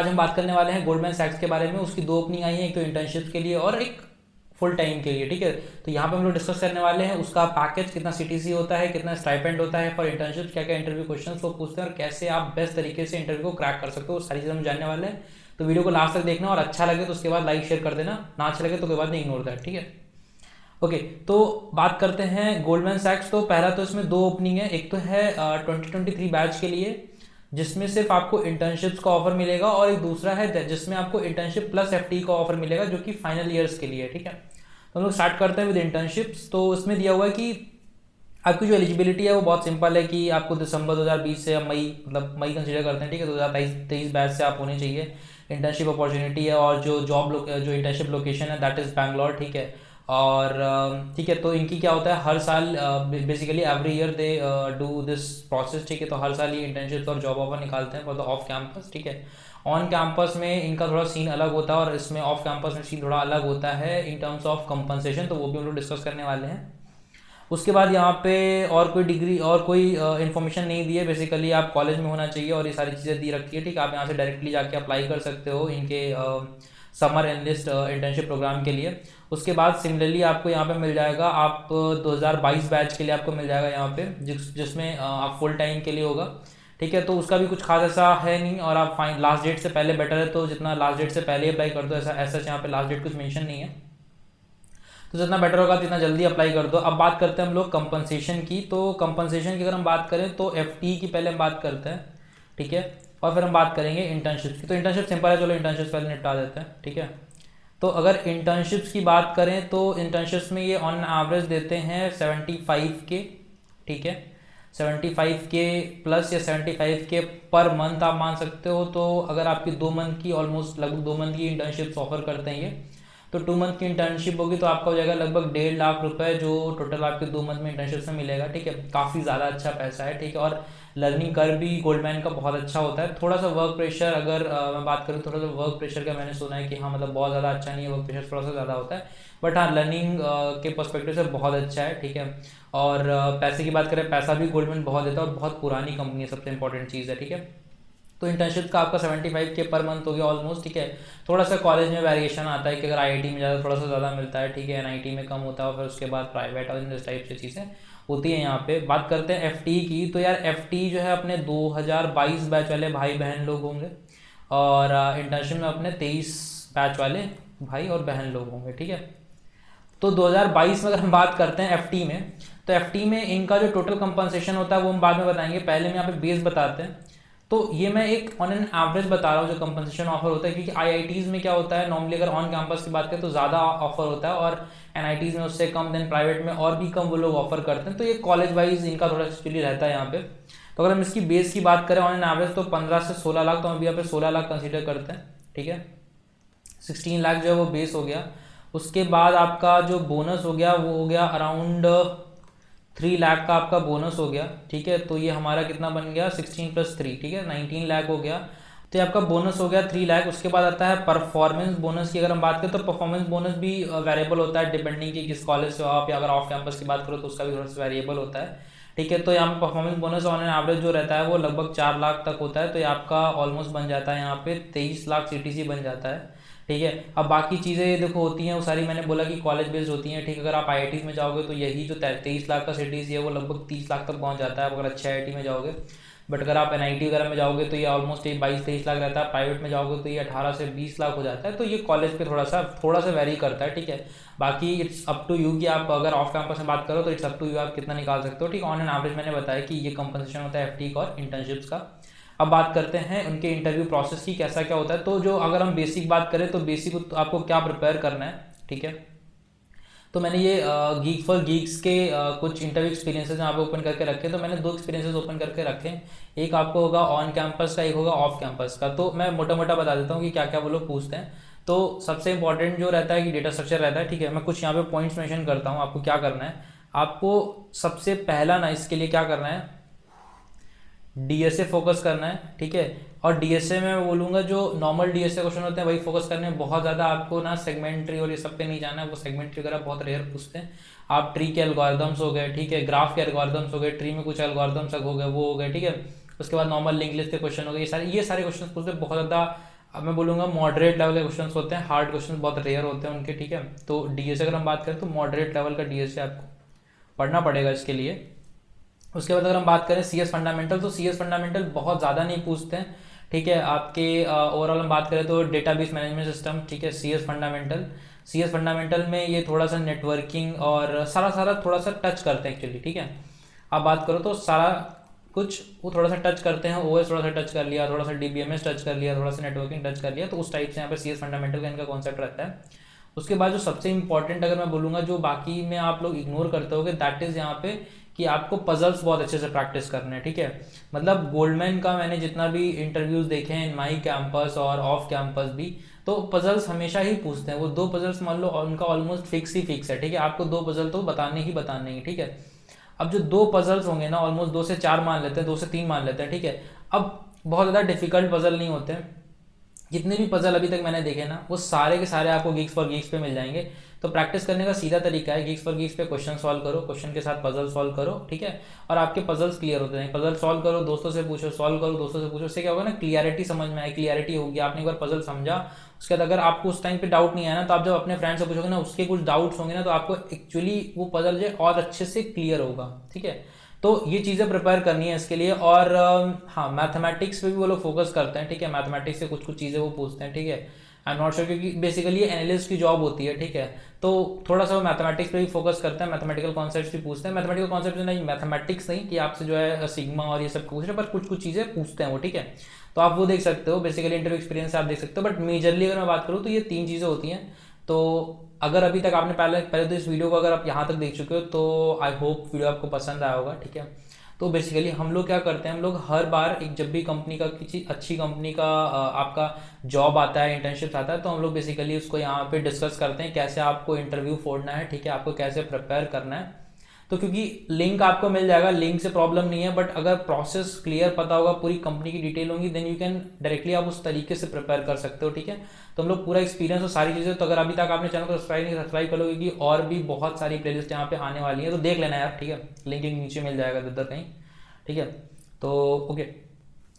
आज हम बात करने वाले हैं गोल्डमैन सैक्स के बारे में। उसकी 2 ओपनिंग आई हैं, एक तो इंटर्नशिप के लिए और एक फुल टाइम के लिए, ठीक है। तो यहाँ पे हम लोग डिस्कस करने वाले हैं उसका पैकेज कितना सीटीसी होता है, कितना स्टाइपेंड होता है फॉर इंटर्नशिप, क्या क्या इंटरव्यू क्वेश्चन को पूछते हैं और कैसे आप बेस्ट तरीके से इंटरव्यू को क्रैक कर सकते हो, सारी चीज़ें हम जानने वाले हैं। तो वीडियो को लास्ट तक देखना और अच्छा लगे तो उसके बाद लाइक शेयर कर देना, ना अच्छा लगे तो कोई बात नहीं, इग्नोर दैट, ठीक है। ओके, तो बात करते हैं गोल्डमैन सैक्स। तो पहला तो इसमें 2 ओपनिंग है, एक तो है 2023 बैच के लिए जिसमें सिर्फ आपको इंटर्नशिप्स का ऑफर मिलेगा, और एक दूसरा है जिसमें आपको इंटर्नशिप प्लस एफटी का ऑफर मिलेगा जो कि फाइनल ईयर्स के लिए, ठीक है। तो हम लोग स्टार्ट करते हैं विद इंटर्नशिप्स। तो इसमें दिया हुआ है कि आपकी जो एलिजिबिलिटी है वो बहुत सिंपल है कि आपको दिसंबर 2020 से या मई, मतलब मई कंसीडर करते हैं, ठीक है, 2023 बैच से आप होने चाहिए। इंटर्नशिप अपॉर्चुनिटी है और जो जो इंटर्नशिप लोकेशन है दैट इज़ बैंगलोर, ठीक है। और ठीक है, तो इनकी क्या होता है हर साल basically every year they do this process, ठीक है। तो हर साल ये इंटर्नशिप और जॉब ऑफर निकालते हैं फॉर द ऑफ कैंपस, ठीक है। ऑन कैंपस में इनका थोड़ा सीन अलग होता है और इसमें ऑफ कैंपस में सीन थोड़ा अलग होता है इन टर्म्स ऑफ कंपनसेशन, तो वो भी हम लोग डिस्कस करने वाले हैं। उसके बाद यहाँ पे और कोई डिग्री और कोई इन्फॉर्मेशन नहीं दी है, बेसिकली आप कॉलेज में होना चाहिए और ये सारी चीज़ें दी रखी है, ठीक है। आप यहाँ से डायरेक्टली जाके अप्लाई कर सकते हो इनके समर एनलिस्ट इंटर्नशिप प्रोग्राम के लिए। उसके बाद सिमिलरली आपको यहाँ पे मिल जाएगा, आप 2022 बैच के लिए आपको मिल जाएगा यहाँ पे जिसमें आप फुल टाइम के लिए होगा, ठीक है। तो उसका भी कुछ खास ऐसा है नहीं, और आप फाइन लास्ट डेट से पहले बेटर है, तो जितना लास्ट डेट से पहले अप्लाई कर दो, ऐसा ऐसा यहाँ पे लास्ट डेट कुछ मेंशन नहीं है, तो जितना बेटर होगा जितना जल्दी अप्लाई कर दो। अब बात करते हैं हम लोग कंपनसेशन की। तो कंपनसेशन की अगर हम बात करें तो एफटी की पहले हम बात करते हैं, ठीक है, और फिर हम बात करेंगे इंटर्नशिप्स की। तो इंटर्नशिप सिंपल है, चलो इंटर्नशिप्स पहले निपटा देते हैं, ठीक है। तो अगर इंटर्नशिप्स की बात करें तो इंटर्नशिप्स में ये ऑन एवरेज देते हैं 75 के, ठीक है, 75 के प्लस या 75 के पर मंथ आप मान सकते हो। तो अगर आपकी 2 मंथ की ऑलमोस्ट लगभग 2 मंथ की इंटर्नशिप्स ऑफर करते हैं ये, तो 2 मंथ की इंटर्नशिप होगी तो आपका हो जाएगा लगभग 1.5 लाख रुपए, जो टोटल आपके 2 मंथ में इंटर्नशिप में मिलेगा, ठीक है। काफ़ी ज़्यादा अच्छा पैसा है, ठीक है। और लर्निंग कर्व भी गोल्डमैन का बहुत अच्छा होता है। थोड़ा सा वर्क प्रेशर अगर मैं बात करूँ, थोड़ा सा वर्क प्रेशर का मैंने सुना है कि हाँ मतलब बहुत ज़्यादा अच्छा नहीं है, वर्क प्रेशर थोड़ा सा ज़्यादा होता है, बट हाँ लर्निंग के पर्सपेक्टिव से बहुत अच्छा है, ठीक है। और पैसे की बात करें, पैसा भी गोल्डमैन बहुत देता है और बहुत पुरानी कंपनी है, सबसे इंपॉर्टेंट चीज़ है, ठीक है। तो इंटर्नशिप का आपका 75 के पर मंथ हो गया ऑलमोस्ट, ठीक है। थोड़ा सा कॉलेज में वेरिएशन आता है कि अगर आईआईटी में ज़्यादा थोड़ा सा ज़्यादा मिलता है, ठीक है, एनआईटी में कम होता है, और फिर उसके बाद प्राइवेट और इस टाइप से चीज़ें होती हैं यहाँ पे। बात करते हैं एफटी की। तो यार एफटी जो है अपने 2022 बैच वाले भाई बहन लोग होंगे, और इंटर्नशिप में अपने 23 बैच वाले भाई और बहन लोग होंगे, ठीक है। तो 2022 में अगर हम बात करते हैं एफटी में, तो एफटी में इनका जो टोटल कंपनसेशन होता है वो हम बाद में बताएंगे, पहले हम यहाँ पे बेस बताते हैं। तो ये मैं एक ऑन एन एवरेज बता रहा हूँ जो कंपनसेशन ऑफर होता है, क्योंकि आईआईटीज़ में क्या होता है नॉर्मली अगर ऑन कैंपस की बात करें तो ज़्यादा ऑफर होता है, और एनआईटीज़ में उससे कम, देन प्राइवेट में और भी कम वो लोग ऑफर करते हैं। तो ये कॉलेज वाइज इनका थोड़ा एक्चुअली रहता है यहाँ पे। तो अगर हम इसकी बेस की बात करें ऑन एन एवरेज तो 15 से 16 लाख, तो हम अभी यहाँ पे 16 लाख कंसिडर करते हैं, ठीक है। 16 लाख जो है वो बेस हो गया। उसके बाद आपका जो बोनस हो गया वो हो गया अराउंड 3 लाख का आपका बोनस हो गया, ठीक है। तो ये हमारा कितना बन गया 16 + 3, ठीक है, 19 लाख हो गया। तो ये आपका बोनस हो गया 3 लाख। उसके बाद आता है परफॉर्मेंस बोनस की अगर हम बात करें तो परफॉर्मेंस बोनस भी वेरिएबल होता है डिपेंडिंग कि किस कॉलेज से हो आप, या अगर ऑफ कैंपस की बात करो तो उसका भी थोड़ा सा वेरिएबल होता है, ठीक है। तो यहाँ पर performance bonus on an average जो रहता है वो लगभग 4 लाख तक होता है। तो ये आपका ऑलमोस्ट बन जाता है यहाँ पे 23 लाख सीटीसी बन जाता है, ठीक है। अब बाकी चीज़ें देखो होती हैं वो सारी, मैंने बोला कि कॉलेज बेस्ड होती हैं, ठीक है। अगर आप आईआईटी में जाओगे तो यही जो 23 लाख का सीटीसी है वो लगभग 30 लाख तक पहुंच जाता है अगर अच्छे आईआईटी में जाओगे। बट अगर आप एनआईटी वगैरह में जाओगे तो ये ऑलमोस्ट 22-23 लाख रहता है, प्राइवेट में जाओगे तो ये 18 से 20 लाख हो जाता है। तो ये कॉलेज पे थोड़ा सा वेरी करता है, ठीक है। बाकी इट्स अप टू यू कि आप अगर ऑफ कैंपस में बात करो तो इट्स अप टू यू आप कितना निकाल सकते हो, ठीक। ऑन एन एवरेज मैंने बताया कि ये कंपनसेशन होता है एफटी और इंटर्नशिप्स का। अब बात करते हैं उनके इंटरव्यू प्रोसेस की, कैसा क्या होता है। तो जो अगर हम बेसिक बात करें तो बेसिक आपको क्या प्रिपेयर करना है, ठीक है। तो मैंने ये गीक फॉर गीक्स के कुछ इंटरव्यू एक्सपीरियंसेस यहाँ पे ओपन करके रखे। तो मैंने 2 एक्सपीरियंसेस ओपन करके रखे, एक आपको होगा ऑन कैंपस का, एक होगा ऑफ कैंपस का। तो मैं मोटा मोटा बता देता हूँ कि क्या क्या वो लोग पूछते हैं। तो सबसे इंपॉर्टेंट जो रहता है कि डेटा स्ट्रक्चर रहता है, ठीक है। मैं कुछ यहाँ पे पॉइंट्स मेंशन करता हूँ आपको क्या करना है। आपको सबसे पहला ना इसके लिए क्या करना है, डीएसए फोकस करना है, ठीक है। और डीएसए में मैं बोलूँगा जो नॉर्मल डीएसए क्वेश्चन होते हैं वही फोकस करने हैं, बहुत ज़्यादा आपको ना सेगमेंट्री और ये सब पे नहीं जाना है, वो सेगमेंट्री वगैरह बहुत रेयर पूछते हैं। आप ट्री के एल्गोरिदम्स हो गए, ठीक है, ग्राफ के एल्गोरिदम्स हो गए, ट्री में कुछ एल्गोरिदम्स हो गए वो हो गए, ठीक है। उसके बाद नॉर्मल लिंक लिस्ट के क्वेश्चन हो गए, ये सारे क्वेश्चन पूछते हैं, बहुत ज़्यादा अब मैं बोलूँगा मॉडरेट लेवल के क्वेश्चंस होते हैं, हार्ड क्वेश्चंस बहुत रेयर होते हैं उनके, ठीक है। तो डीएसए अगर हम बात करें तो मॉडरेट लेवल का डीएसए आपको पढ़ना पड़ेगा इसके लिए। उसके बाद अगर हम बात करें सीएस फंडामेंटल, तो सीएस फंडामेंटल बहुत ज़्यादा नहीं पूछते हैं, ठीक है। आपके ओवरऑल हम बात करें तो डेटाबेस मैनेजमेंट सिस्टम, ठीक है, सीएस फंडामेंटल में ये थोड़ा सा नेटवर्किंग और सारा थोड़ा सा टच करते हैं एक्चुअली, ठीक है। आप बात करो तो सारा कुछ वो थोड़ा सा टच करते हैं, ओएस थोड़ा सा टच कर लिया, थोड़ा सा डीबीएमएस टच कर लिया, थोड़ा सा नेटवर्किंग टच कर लिया, तो उस टाइप से यहाँ पे सीएस फंडामेंटल का इनका कॉन्सेप्ट रहता है। उसके बाद जो सबसे इंपॉर्टेंट अगर मैं बोलूँगा जो बाकी में आप लोग इग्नोर करते होगे, दैट इज़ यहाँ पे कि आपको पजल्स बहुत अच्छे से प्रैक्टिस करने हैं, ठीक है। मतलब गोल्डमैन का मैंने जितना भी इंटरव्यूज देखे हैं इन माई कैंपस और ऑफ कैंपस भी, तो पजल्स हमेशा ही पूछते हैं। वो 2 पजल्स मान लो उनका ऑलमोस्ट फिक्स है, ठीक है। आपको 2 पजल तो बताने ही ठीक है। अब जो 2 पजल्स होंगे ना, ऑलमोस्ट 2 से 4 मान लेते हैं, 2 से 3 मान लेते हैं, ठीक है। अब बहुत ज़्यादा डिफिकल्ट पजल नहीं होते हैं। जितने भी पजल अभी तक मैंने देखे ना, वो सारे के सारे आपको गीक्स फॉर गीक्स पे मिल जाएंगे। तो प्रैक्टिस करने का सीधा तरीका है, गीक्स फॉर गीक्स पे क्वेश्चन सॉल्व करो, क्वेश्चन के साथ पजल सॉल्व करो, ठीक है। और आपके पजल्स क्लियर होते हैं। पजल सॉल्व करो, दोस्तों से पूछो, सॉल्व करो, दोस्तों से पूछो। उससे क्या होगा ना, क्लियरिटी समझ में आए, क्लियरिटी होगी। आपने एक बार पजल समझा, उसके बाद अगर आपको उस टाइम पे डाउट नहीं आया ना, तो आप जब अपने फ्रेंड से पूछोगे ना, उसके कुछ डाउट्स होंगे ना, तो आपको एक्चुअली वो पजल जो है और अच्छे से क्लियर होगा, ठीक है। तो ये चीज़ें प्रिपेयर करनी है इसके लिए। और हाँ, मैथमेटिक्स पे भी वो लोग फोकस करते हैं, ठीक है। मैथमेटिक्स से कुछ चीज़ें वो पूछते हैं, ठीक है। आई एम नॉट श्योर, क्योंकि बेसिकली एनालिस्ट की जॉब होती है, ठीक है। तो थोड़ा सा वो मैथमेटिक्स पे भी फोकस करते हैं, मैथमेटिकल कॉन्सेप्ट्स भी पूछते हैं। मैथमेटिकल कॉन्सेप्ट नहीं, मैथमेटिक्स नहीं कि आपसे जो है सिग्मा और ये सब पूछ रहे हैं, पर कुछ चीज़ें पूछते हैं वो, ठीक है। तो आप वो देख सकते हो, बेसिकली इंटरव्यू एक्सपीरियंस से आप देख सकते हो। बट मेजरली अगर मैं बात करूँ तो ये 3 चीज़ें होती हैं। तो अगर अभी तक आपने पहले तो इस वीडियो को अगर आप यहाँ तक देख चुके हो, तो आई होप वीडियो आपको पसंद आया होगा, ठीक है। तो बेसिकली हम लोग क्या करते हैं, हम लोग हर बार एक जब भी कंपनी का किसी अच्छी कंपनी का आपका जॉब आता है, इंटर्नशिप आता है, तो हम लोग बेसिकली उसको यहाँ पे डिस्कस करते हैं कैसे आपको इंटरव्यू फोड़ना है, ठीक है, आपको कैसे प्रिपेयर करना है। तो क्योंकि लिंक आपको मिल जाएगा, लिंक से प्रॉब्लम नहीं है, बट अगर प्रोसेस क्लियर पता होगा, पूरी कंपनी की डिटेल होगी, देन यू कैन डायरेक्टली आप उस तरीके से प्रिपेयर कर सकते हो, ठीक है। तो हम लोग पूरा एक्सपीरियंस और सारी चीज़ें, तो अगर अभी तक आपने चैनल को सब्सक्राइब कर लो, क्योंकि और भी बहुत सारी प्लेलिस्ट यहाँ पे आने वाली है, तो देख लेना यार, ठीक है। लिंक नीचे मिल जाएगा इधर कहीं, ठीक है। तो ओके,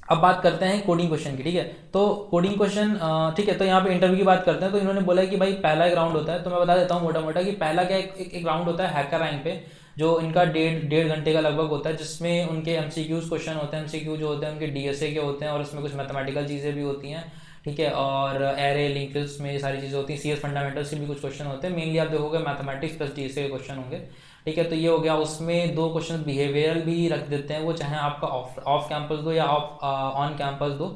अब बात करते हैं कोडिंग क्वेश्चन की, ठीक है। तो कोडिंग क्वेश्चन, ठीक है। तो यहाँ पे इंटरव्यू की बात करते हैं। तो इन्होंने बोला कि भाई पहला एक राउंड होता है, तो मैं बता देता हूँ मोटा मोटा कि पहला क्या एक राउंड होता है हैकर रैंक पे, जो इनका डेढ़ घंटे का लगभग होता है, जिसमें उनके एमसीक्यूज क्वेश्चन होते हैं। एमसीक्यू जो होते हैं उनके डीएसए के होते हैं, और उसमें कुछ मैथमेटिकल चीज़ें भी होती हैं, ठीक है। और एरे लिंक लिस्ट में ये सारी चीज़ें होती हैं। सीएस फंडामेंटल्स के भी कुछ क्वेश्चन होते हैं। मेनली आप देखोगे मैथमेटिक्स प्लस डीएसए के क्वेश्चन होंगे, ठीक है। तो ये हो गया। उसमें 2 क्वेश्चन बिहेवियरल भी रख देते हैं, वो चाहे आपका ऑफ कैंपस दो या ऑन कैंपस दो,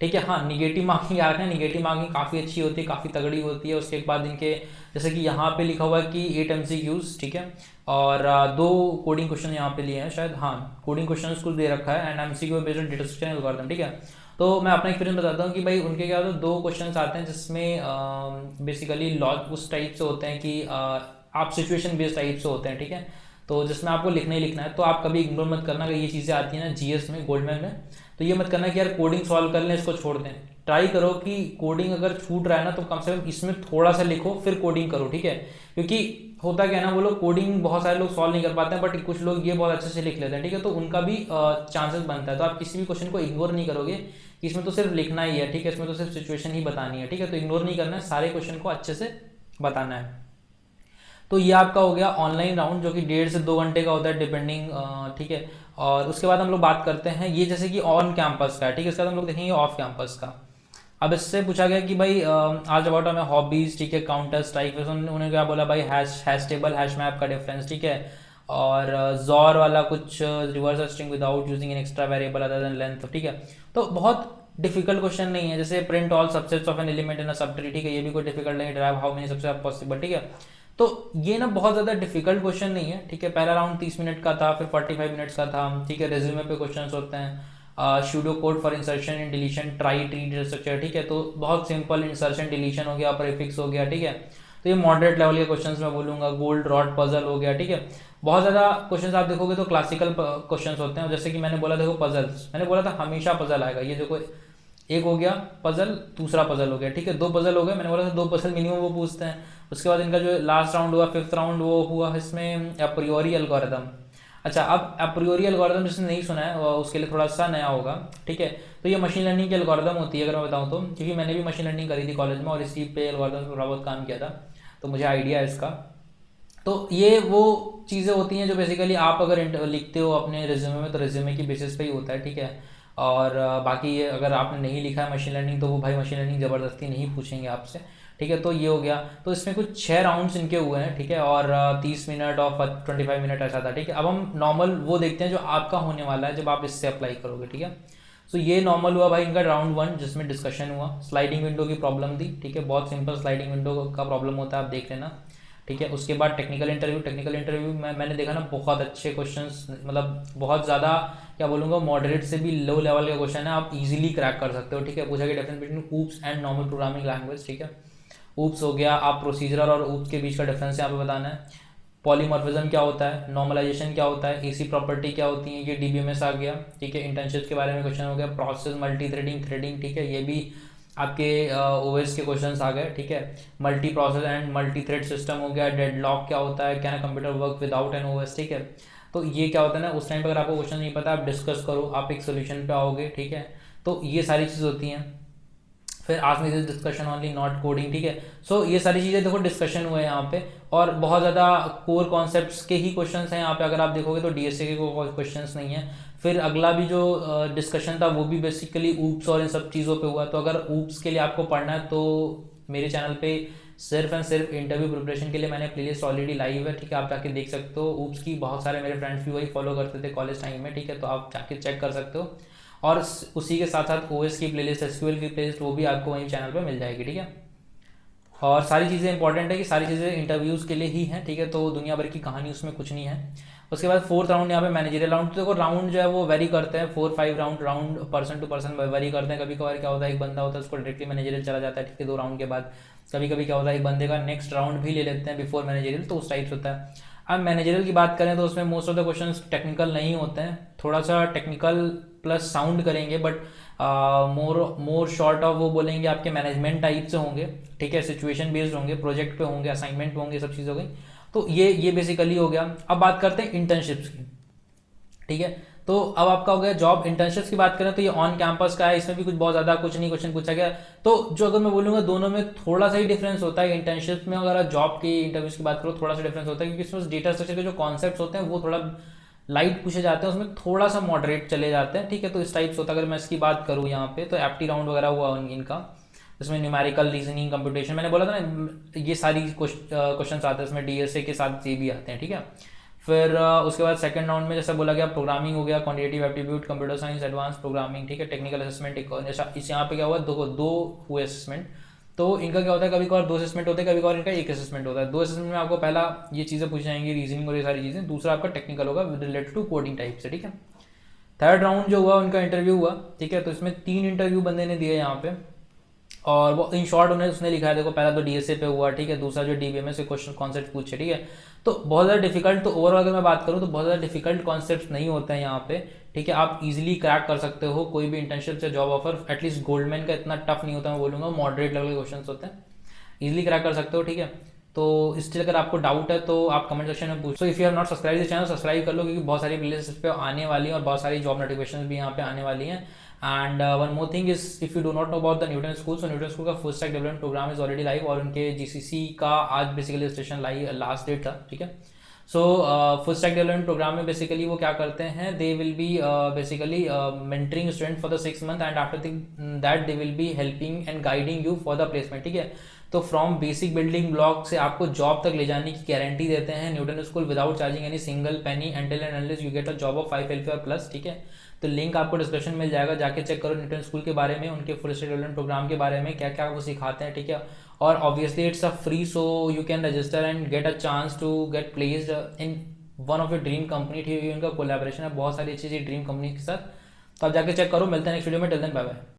ठीक है। हाँ, निगेटिव मार्किंग याद रखना, निगेटिव मार्किंग काफ़ी अच्छी होती है, काफ़ी तगड़ी होती है। उसके बाद इनके जैसे कि यहाँ पे लिखा हुआ है कि 8 MCQs, ठीक है, और 2 कोडिंग क्वेश्चन यहाँ पे लिए हैं शायद, हाँ, कोडिंग क्वेश्चन कुछ दे रखा है, and MCQ based on data structure algorithm, ठीक है। तो मैं अपना एक्सपीरियंस बताता हूँ कि भाई उनके क्या होता है, 2 क्वेश्चन आते हैं जिसमें बेसिकली लॉज उस टाइप से होते हैं कि आप सिचुएशन बेस्ड टाइप से होते हैं, ठीक है। तो जिसमें आपको लिखना ही लिखना है। तो आप कभी इग्नोर मत करना अगर ये चीज़ें आती हैं ना जीएस में, गोल्डमैन में, तो ये मत करना कि यार कोडिंग सॉल्व कर लें, इसको छोड़ दें। ट्राई करो कि कोडिंग अगर छूट रहा है ना, तो कम से कम इसमें थोड़ा सा लिखो, फिर कोडिंग करो, ठीक है। क्योंकि होता क्या है ना, वो लोग कोडिंग बहुत सारे लोग सॉल्व नहीं कर पाते हैं, बट कुछ लोग ये बहुत अच्छे से लिख लेते हैं, ठीक है। तो उनका भी चांसेस बनता है। तो आप किसी भी क्वेश्चन को इग्नोर नहीं करोगे कि इसमें तो सिर्फ लिखना ही है, ठीक है, इसमें तो सिर्फ सिचुएशन ही बतानी है, ठीक है। तो इग्नोर नहीं करना है, सारे क्वेश्चन को अच्छे से बताना है। तो ये आपका हो गया ऑनलाइन राउंड, जो कि 1.5 से 2 घंटे का होता है डिपेंडिंग, ठीक है। और उसके बाद हम लोग बात करते हैं, ये जैसे कि ऑन कैंपस का है, ठीक है। इसके बाद हम लोग देखेंगे ऑफ कैंपस का। अब इससे पूछा गया कि भाई आज अबाउट हमें हॉबीज, ठीक है, काउंटर स्ट्राइक, उन्होंने क्या बोला भाई हैश टेबल हैश मैप का डिफरेंस, ठीक है। और जॉर वाला कुछ reverse string without using an extra variable other than length, ठीक है। तो बहुत डिफिकल्ट क्वेश्चन नहीं है। जैसे print all subsets of an element in a subtree, ठीक है, ये भी कोई डिफिकल्ट नहीं। Drive how many subset possible, ठीक है। तो ये ना बहुत ज़्यादा डिफिकल्ट क्वेश्चन नहीं है, ठीक है। पहला राउंड 30 मिनट का था, फिर 45 मिनट्स का था, ठीक है। रेज्यूमे पे क्वेश्चन होते हैं, pseudo code for insertion and deletion, try tree data structure, ठीक है। तो बहुत सिंपल इंसर्शन डिलीशन हो गया, प्रीफिक्स हो गया, ठीक है। तो ये मॉडरेट लेवल के क्वेश्चंस मैं बोलूँगा। गोल्ड रॉड पजल हो गया, ठीक है। बहुत ज़्यादा क्वेश्चंस आप देखोगे तो क्लासिकल क्वेश्चंस होते हैं। जैसे कि मैंने बोला, देखो पजल्स, मैंने बोला था हमेशा पजल आएगा। ये देखो, एक हो गया पजल, दूसरा पजल हो गया, ठीक है। 2 पजल हो गए, मैंने बोला था 2 पजल मिनिमम वो पूछते हैं। उसके बाद इनका जो लास्ट राउंड हुआ, 5th राउंड, वो हुआ इसमें अप्रियोरी एल्गोरिथम। अच्छा, अब अप्रियोरी एल्गोरिदम जिसने नहीं सुना है उसके लिए थोड़ा सा नया होगा, ठीक है। तो ये मशीन लर्निंग की एल्गोरिदम होती है अगर मैं बताऊँ तो, क्योंकि मैंने भी मशीन लर्निंग करी थी कॉलेज में और इसी पे एल्गोरिदम थोड़ा बहुत काम किया था, तो मुझे आइडिया है इसका। तो ये वो चीज़ें होती हैं जो बेसिकली आप अगर लिखते हो अपने रिज्यूमे में तो रिज्यूमे की बेसिस पे ही होता है, ठीक है। और बाकी ये अगर आपने नहीं लिखा है मशीन लर्निंग तो वो भाई मशीन लर्निंग ज़बरदस्ती नहीं पूछेंगे आपसे, ठीक है। तो ये हो गया, तो इसमें कुछ 6 राउंड्स इनके हुए हैं, ठीक है। और 30 मिनट और 25 मिनट ऐसा था, ठीक है। अब हम नॉर्मल वो देखते हैं जो आपका होने वाला है जब आप इससे अप्लाई करोगे, ठीक है। सो ये नॉर्मल हुआ भाई इनका राउंड 1 जिसमें डिस्कशन हुआ, स्लाइडिंग विंडो की प्रॉब्लम थी, ठीक है। बहुत सिंपल स्लाइडिंग विंडो का प्रॉब्लम होता है, आप देख लेना, ठीक है। उसके बाद टेक्निकल इंटरव्यू, टेक्निकल इंटरव्यू में मैंने देखा ना बहुत अच्छे क्वेश्चंस, मतलब बहुत ज़्यादा क्या बोलूँगा, मॉडरेट से भी लो लेवल का क्वेश्चन है, आप इजीली क्रैक कर सकते हो, ठीक है। पूछा गया difference between oops and normal programming language, ठीक है। ऊप्स हो गया, आप प्रोसीजरल और ऊप्स के बीच का डिफरेंस यहाँ पे बताना है। पॉलीमॉर्फिज्म क्या होता है, नॉर्मलाइजेशन क्या होता है, एसी प्रॉपर्टी क्या होती है, ये डीबीएमएस आ गया, ठीक है। इंटर्नशिप के बारे में क्वेश्चन हो गया, प्रोसेस मल्टी थ्रेडिंग थ्रेडिंग, ठीक है। ये भी आपके ओएस के क्वेश्चंस आ गए, ठीक है। Multi process and multi thread system हो गया, डेडलॉक क्या होता है, can computer work without an OS, ठीक है। तो ये क्या होता है ना, उस टाइम पर अगर आपको क्वेश्चन नहीं पता आप डिस्कस करो, आप एक सोल्यूशन पे आओगे, ठीक है। तो ये सारी चीज़ होती हैं। फिर ask me this discussion only not coding, ठीक है। सो ये सारी चीज़ें देखो डिस्कशन हुए हैं यहाँ पे, और बहुत ज़्यादा कोर कॉन्सेप्ट्स के ही क्वेश्चंस हैं यहाँ पे, अगर आप देखोगे तो डीएसए के कोई क्वेश्चंस नहीं है। फिर अगला भी जो डिस्कशन था वो भी बेसिकली ऊप्स और इन सब चीज़ों पे हुआ। तो अगर ऊप्स के लिए आपको पढ़ना है तो मेरे चैनल पे सिर्फ एंड सिर्फ इंटरव्यू प्रिपरेशन के लिए मैंने प्लेलिस्ट ऑलरेडी लाइव है, ठीक है। आप जाके देख सकते हो, ऊप्स की बहुत सारे मेरे फ्रेंड्स भी वही फॉलो करते थे कॉलेज टाइम में, ठीक है। तो आप जाके चेक कर सकते हो, और उसी के साथ साथ ओएस की प्लेलिस्ट, एसक्यूएल की प्लेलिस्ट, वो भी आपको वहीं चैनल पे मिल जाएगी, ठीक है। और सारी चीज़ें इंपॉर्टेंट है कि सारी चीज़ें इंटरव्यूज़ के लिए ही हैं, ठीक है। तो दुनिया भर की कहानी उसमें कुछ नहीं है। उसके बाद फोर्थ राउंड यहाँ पे मैनेजरियल राउंड। तो देखो राउंड जो है वो वेरी करते हैं, 4-5 round person to person vary करते हैं। कभी कभार क्या होता है, एक बंदा होता है उसको डायरेक्टली मैनेजरियल चला जाता है, ठीक है, 2 राउंड के बाद। कभी कभी क्या होता है, एक बंदे का नेक्स्ट राउंड भी ले लेते हैं बिफोर मैनेजरियल, तो उस टाइप से होता है। अब मैनेजरियल की बात करें तो उसमें most of the question technical नहीं होते हैं, थोड़ा सा टेक्निकल प्लस साउंड करेंगे, बट मोर शॉर्ट ऑफ वो बोलेंगे आपके मैनेजमेंट टाइप से होंगे, ठीक है। सिचुएशन बेस्ड होंगे, प्रोजेक्ट पे होंगे, असाइनमेंट पे होंगे, सब चीज़ हो गई। तो ये बेसिकली हो गया। अब बात करते हैं इंटर्नशिप्स की, ठीक है। तो अब आपका हो गया जॉब। इंटर्नशिप्स की बात करें तो ये ऑन कैंपस का है, इसमें भी कुछ बहुत ज़्यादा कुछ नहीं क्वेश्चन पूछा गया। तो जो अगर मैं बोलूँगा दोनों में थोड़ा सा ही डिफरेंस होता है। इंटर्नशिप में अगर जॉब की इंटरव्यूज की बात करो थोड़ा सा डिफरेंस होता है, क्योंकि इसमें डेटा स्ट्रक्चर के जो कॉन्सेप्ट होते हैं वो थोड़ा लाइट पूछे जाते हैं, उसमें थोड़ा सा मॉडरेट चले जाते हैं, ठीक है। तो इस टाइप से होता है। अगर मैं इसकी बात करूँ यहाँ पे तो एप्टी राउंड वगैरह हुआ इनका, इसमें न्यूमेरिकल रीजनिंग कंप्यूटेशन, मैंने बोला था ना ये सारी क्वेश्चन आते हैं इसमें, डीएसए के साथ ये भी आते हैं, ठीक है। फिर उसके बाद सेकंड राउंड में जैसा बोला गया प्रोग्रामिंग हो गया, quantitative aptitude, computer science, advance programming, ठीक है। टेक्निकल असेसमेंट जैसा इस यहाँ पे क्या हुआ, दो हुए असेसमेंट। तो इनका क्या होता है, कभी कभार 2 असेसमेंट होते हैं, कभी कभार इनका 1 असेसमेंट होता है। 2 असेसमेंट में आपको पहला ये चीज़ें पूछी जाएंगी, रीजनिंग और ये सारी चीज़ें, दूसरा आपका टेक्निकल होगा with related to coding type से, ठीक है। थर्ड राउंड जो हुआ उनका इंटरव्यू हुआ, ठीक है। तो इसमें 3 इंटरव्यू बंदे ने दिए यहाँ पे, और वो इन शॉर्ट उसने लिखा है, देखो पहला तो डीएसए पे हुआ, ठीक है। दूसरा जो डीबीएमएस से क्वेश्चन कॉन्सेप्ट पूछे, ठीक है। तो बहुत ज़्यादा डिफिकल्ट, तो ओवरऑल अगर मैं बात करूँ तो बहुत ज़्यादा डिफिकल्ट कॉन्सेप्ट नहीं होते हैं यहाँ पे, ठीक है। आप इजीली क्रैक कर सकते हो कोई भी इंटर्नशिप से जॉब ऑफर, एटलीस्ट गोल्डमैन का इतना टफ नहीं होता, मैं बोलूँगा मॉडरेट लेवल के क्वेश्चन होते हैं, इजीली क्रैक कर सकते हो, ठीक है। तो इसलिए अगर आपको डाउट है तो आप कमेंट सेक्शन में पूछो। If you have not subscribe this channel, subscribe कर लो, क्योंकि बहुत सारी प्लेलिस्ट इस पे आने वाली हैं और बहुत सारी जॉब नोटिफिकेशन भी यहाँ पे आने वाली हैं। And one more thing is, if you do not know about the Newton school, so Newton school का full stack development program is already live, और उनके जीसीसी का आज बेसिकली रजिस्ट्रेशन लास्ट डेट था, ठीक है। So full stack development programme में basically वो क्या करते हैं, they will be basically mentoring student for the 6 month, and after that they will be helping and guiding you for the placement, ठीक है। तो फ्रॉम बेसिक बिल्डिंग ब्लॉक से आपको जॉब तक ले जाने की गारंटी देते हैं Newton school without charging any single penny, until and unless you get a job of 5 LPA plus, ठीक है। तो लिंक आपको डिस्क्रिप्शन मिल जाएगा, जाके चेक करो न्यूटन स्कूल के बारे में, उनके फुल स्टैक डेवलपमेंट प्रोग्राम के बारे में, क्या क्या वो सिखाते हैं, ठीक है। और obviously it's a free, so you can register and get a chance to get placed in one of your dream company, ठीक है। उनका कोलैबोरेशन है बहुत सारी अच्छी ड्रीम कंपनी के साथ। तो आप जाके चेक करो, मिलते हैं नेक्स्ट वीडियो में, टिल देन बाय बाय।